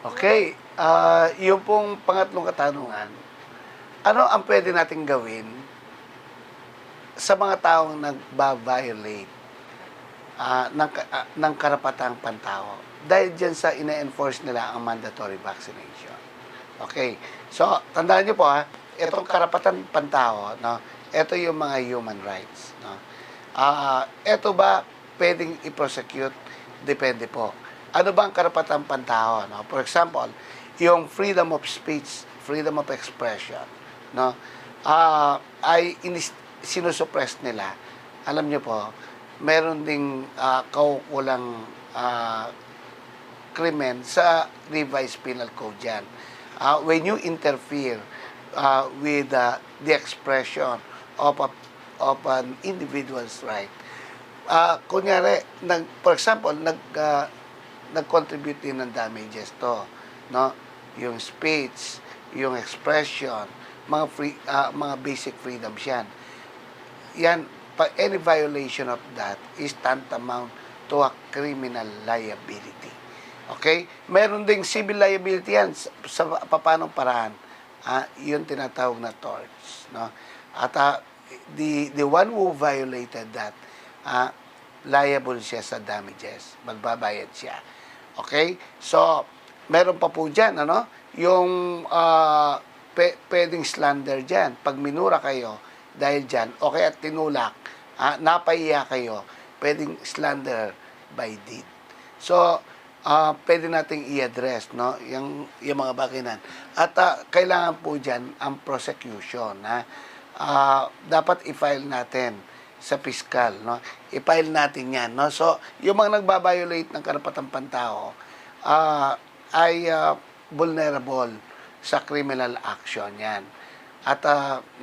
Okay, yung pong pangatlong katanungan, ano ang pwede nating gawin sa mga taong nagba-violate ng karapatang pantao dahil diyan sa ine-enforce nila ang mandatory vaccination. Okay, so tandaan niyo po itong karapatan pantao, no, ito yung mga human rights. No? Ito ba pwedeng i-prosecute? Depende po. Ano ba ang karapatang pantao? No? For example, yung freedom of speech, freedom of expression, no? Ay sinusuppress nila. Alam niyo po, meron ding kaukulang krimen sa revised penal code yan. When you interfere with the expression of an individual's right, kunyari, for example, nag-contribute din ng damages to, no? Yung speech, yung expression, mga basic freedoms yan. Yan, any violation of that is tantamount to a criminal liability. Okay? Meron ding civil liability yan sa papanong paraan. Yun tinatawag na torts, no? At the one who violated that, liable siya sa damages. Magbabayad siya. Okay? So, meron pa po dyan, ano? Yung pwedeng slander dyan. Pag minura kayo dahil dyan, o kaya tinulak, napahiya kayo, pwedeng slander by deed. So, pwede nating i-address, no? Yung mga baginan. At kailangan po dyan ang prosecution. Dapat i-file natin sa piskal, no? I-file natin yan, no? So, yung mga nagbabiolate ng karapatang pantao ay vulnerable sa criminal action yan. At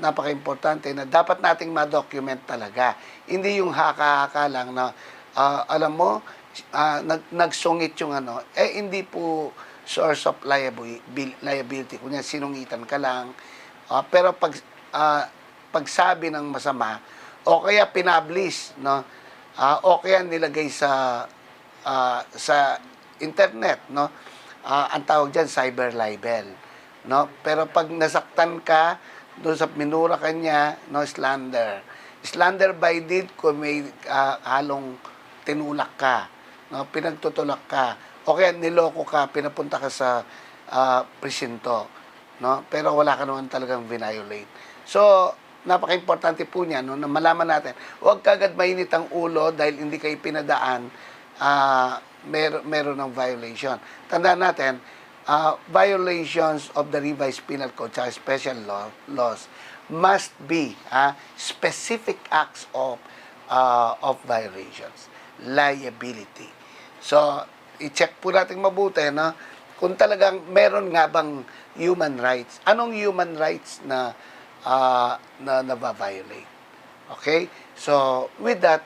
napaka-importante na dapat nating ma-document talaga. Hindi yung haka-haka lang na, alam mo, nagsungit yung ano, hindi po source of liability. Kunya sinungitan ka lang. Pero pagsabi ng masama, o kaya pinablis, no? O kaya nilagay sa internet, no? Ang tawag diyan cyber libel, no? Pero pag nasaktan ka doon sa minura kanya, no, slander by deed, kung may halong tinulak ka, no, pinagtutulak ka, o kaya niloko ka, pinapunta ka sa presinto, no? Pero wala ka naman talagang violate. So, napaka-importante po niya, no, na malaman natin. Huwag kagad mainit ang ulo dahil hindi kayo pinadaan, meron ng violation. Tandaan natin, violations of the revised penal code sa special laws must be specific acts of violations, liability. So, i-check po natin mabuti, no, kung talagang meron nga bang human rights. Anong human rights na violate. Okay? So, with that,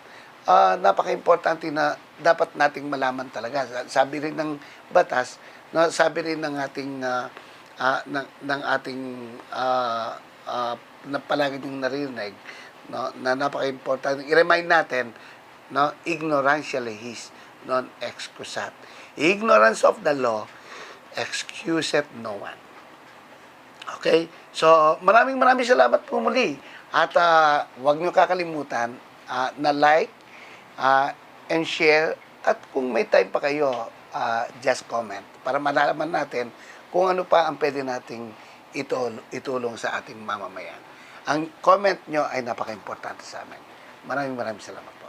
napaka-importante na dapat nating malaman talaga. Sabi rin ng batas, no, sabi rin ng ating ng ating na palagi yung narinig, no, na napaka-importante. I-remind natin, no, ignorantia legis non excusat. Ignorance of the law excuseth no one. Okay? So, maraming salamat po muli. At huwag nyo kakalimutan na like and share. At kung may time pa kayo, just comment para malalaman natin kung ano pa ang pwede nating itulong sa ating mamamayan. Ang comment nyo ay napaka-importante sa amin. Maraming salamat po.